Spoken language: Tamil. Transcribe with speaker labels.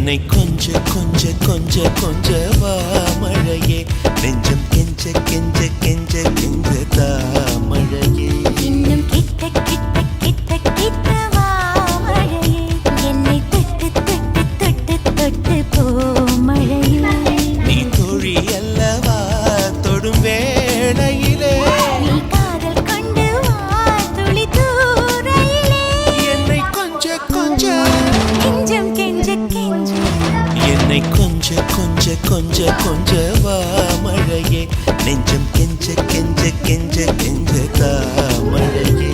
Speaker 1: என்னை கொஞ்ச கொஞ்ச கொஞ்ச கொஞ்ச வா மழையே நெஞ்சம் கெஞ்ச கெஞ்ச கெஞ்ச கெஞ்ச தா மழையே
Speaker 2: இன்னும் கிட்ட கிட்ட கிட்ட கிட்ட வா மழையே என்னை தொட்டு தொட்டு தொட்டு தொட்டு போ மழையே
Speaker 1: நீ தோழி அல்லவா தொடும் வேளையிலே
Speaker 2: நீ காதல் கொண்டு வா துளி தூரையிலே
Speaker 1: என்னை கொஞ்ச கொஞ்ச
Speaker 2: கெஞ்சம் கெஞ்ச கெஞ்ச
Speaker 1: என்னை கொஞ்ச கொஞ்ச கொஞ்ச கொஞ்ச வா மழையே நெஞ்சம் கெஞ்ச கெஞ்ச கெஞ்ச கெஞ்ச தா மழையே